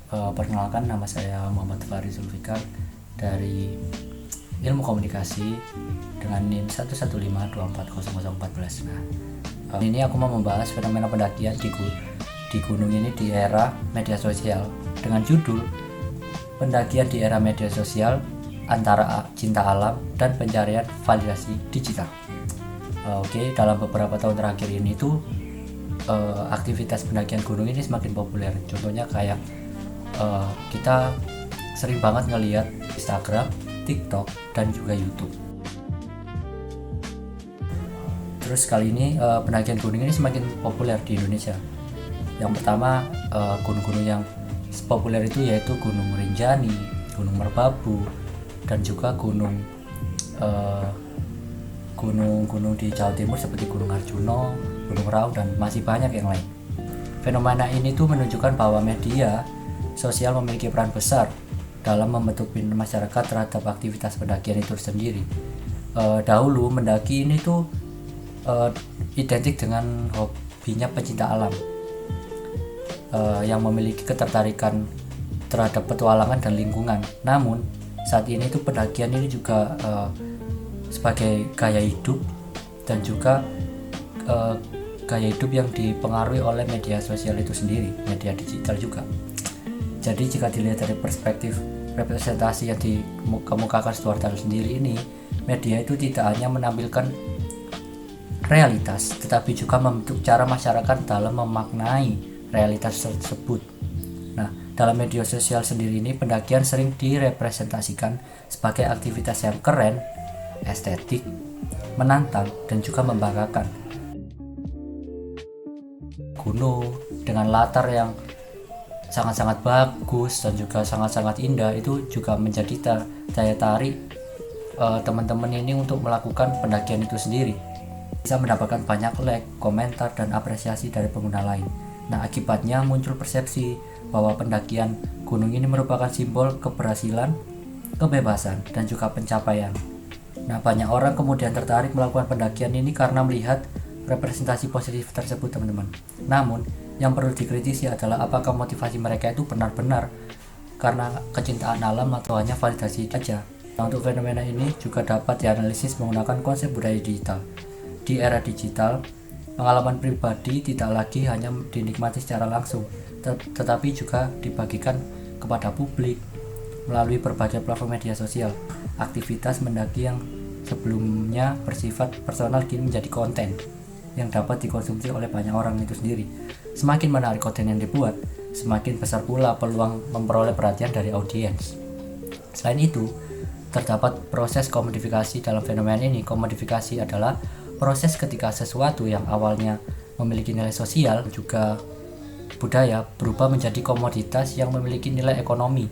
Perkenalkan, nama saya Muhammad Fahri Zulfikar dari Ilmu Komunikasi dengan NIM 115240014. Nah, ini aku mau membahas fenomena pendakian di gunung ini di era media sosial dengan judul Pendakian di Era Media Sosial Antara Cinta Alam dan Pencarian Validasi Digital. Oke, dalam beberapa tahun terakhir ini tuh aktivitas pendakian gunung ini semakin populer. Contohnya kayak kita sering banget ngelihat Instagram, TikTok, dan juga YouTube. Terus kali ini pendakian gunung ini semakin populer di Indonesia. Yang pertama, gunung-gunung yang populer itu yaitu Gunung Rinjani, Gunung Merbabu, dan juga gunung-gunung di Jawa Timur seperti Gunung Arjuna, Gunung Raung, dan masih banyak yang lain. Fenomena ini tuh menunjukkan bahwa media sosial memiliki peran besar dalam membentuk minat masyarakat terhadap aktivitas pendakian itu sendiri. Dahulu mendaki ini tuh identik dengan hobinya pecinta alam yang memiliki ketertarikan terhadap petualangan dan lingkungan. Namun saat ini tuh pendakian ini juga sebagai gaya hidup dan juga gaya hidup yang dipengaruhi oleh media sosial itu sendiri, media digital juga. Jadi jika dilihat dari perspektif representasi yang dikemukakan Stuart Hall sendiri ini, media itu tidak hanya menampilkan realitas, tetapi juga membentuk cara masyarakat dalam memaknai realitas tersebut. Nah, dalam media sosial sendiri ini, pendakian sering direpresentasikan sebagai aktivitas yang keren, estetik, menantang, dan juga membanggakan. Gunung dengan latar yang sangat-sangat bagus dan juga sangat-sangat indah itu juga menjadi daya tarik teman-teman ini untuk melakukan pendakian itu sendiri. Bisa mendapatkan banyak like, komentar, dan apresiasi dari pengguna lain. Nah, akibatnya muncul persepsi bahwa pendakian gunung ini merupakan simbol keberhasilan, kebebasan, dan juga pencapaian. Nah, banyak orang kemudian tertarik melakukan pendakian ini karena melihat representasi positif tersebut, teman-teman. Namun yang perlu dikritisi adalah apakah motivasi mereka itu benar-benar karena kecintaan alam atau hanya validasi saja. Nah, untuk fenomena ini juga dapat dianalisis menggunakan konsep budaya digital. Di era digital, pengalaman pribadi tidak lagi hanya dinikmati secara langsung, tetapi juga dibagikan kepada publik melalui berbagai platform media sosial. Aktivitas mendaki yang sebelumnya bersifat personal kini menjadi konten yang dapat dikonsumsi oleh banyak orang itu sendiri. Semakin menarik konten yang dibuat, semakin besar pula peluang memperoleh perhatian dari audiens. Selain itu, terdapat proses komodifikasi dalam fenomena ini. Komodifikasi adalah proses ketika sesuatu yang awalnya memiliki nilai sosial juga budaya berubah menjadi komoditas yang memiliki nilai ekonomi.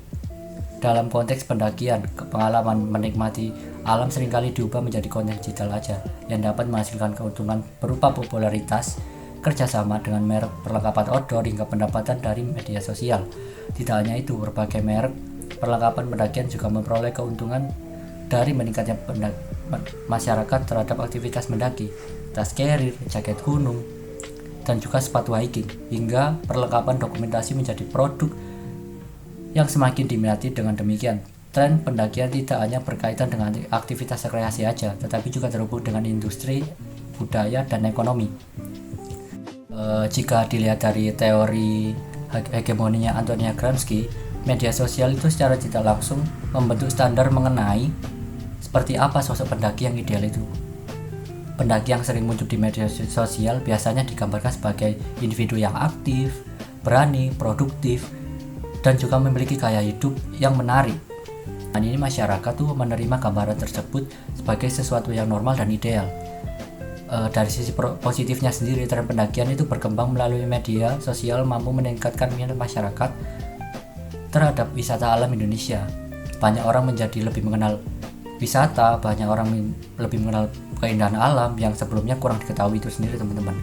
Dalam konteks pendakian, pengalaman menikmati alam seringkali diubah menjadi konten digital aja yang dapat menghasilkan keuntungan berupa popularitas, kerjasama dengan merek, perlengkapan outdoor, hingga pendapatan dari media sosial. Tidak hanya itu, berbagai merek perlengkapan pendakian juga memperoleh keuntungan dari meningkatnya masyarakat terhadap aktivitas mendaki, tas carrier, jaket gunung, dan juga sepatu hiking, hingga perlengkapan dokumentasi menjadi produk yang semakin diminati. Dengan demikian, tren pendakian tidak hanya berkaitan dengan aktivitas rekreasi saja, tetapi juga terhubung dengan industri, budaya, dan ekonomi. Jika dilihat dari teori hegemoninya Antonia Gramsci, media sosial itu secara tidak langsung membentuk standar mengenai seperti apa sosok pendaki yang ideal itu. Pendaki yang sering muncul di media sosial biasanya digambarkan sebagai individu yang aktif, berani, produktif, dan juga memiliki gaya hidup yang menarik. Dan ini masyarakat tuh menerima gambaran tersebut sebagai sesuatu yang normal dan ideal. Dari sisi positifnya sendiri, tren pendakian itu berkembang melalui media sosial mampu meningkatkan minat masyarakat terhadap wisata alam Indonesia. Banyak orang menjadi lebih mengenal wisata, banyak orang lebih mengenal keindahan alam yang sebelumnya kurang diketahui itu sendiri, teman-teman.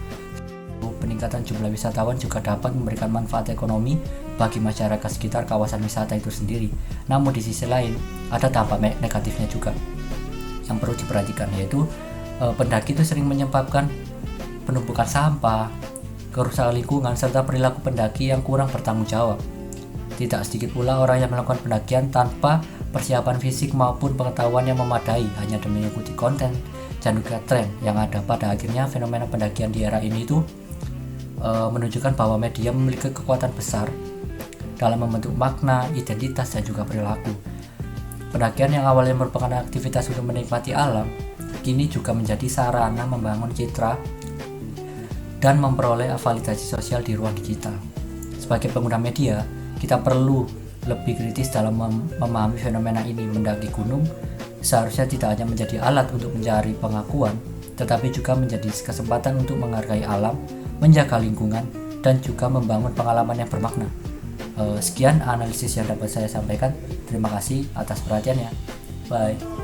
Peningkatan jumlah wisatawan juga dapat memberikan manfaat ekonomi bagi masyarakat sekitar kawasan wisata itu sendiri. Namun di sisi lain, ada dampak negatifnya juga yang perlu diperhatikan, yaitu pendaki itu sering menyebabkan penumpukan sampah, kerusakan lingkungan, serta perilaku pendaki yang kurang bertanggung jawab. Tidak sedikit pula orang yang melakukan pendakian tanpa persiapan fisik maupun pengetahuan yang memadai hanya demi mengikuti konten dan juga tren yang ada. Pada akhirnya fenomena pendakian di era ini itu menunjukkan bahwa media memiliki kekuatan besar dalam membentuk makna, identitas, dan juga perilaku. Pendakian yang awalnya merupakan aktivitas untuk menikmati alam, kini juga menjadi sarana membangun citra dan memperoleh validasi sosial di ruang digital. Sebagai pengguna media, kita perlu lebih kritis dalam memahami fenomena ini. Mendaki gunung seharusnya tidak hanya menjadi alat untuk mencari pengakuan, tetapi juga menjadi kesempatan untuk menghargai alam, menjaga lingkungan, dan juga membangun pengalaman yang bermakna. Sekian analisis yang dapat saya sampaikan. Terima kasih atas perhatiannya. Bye.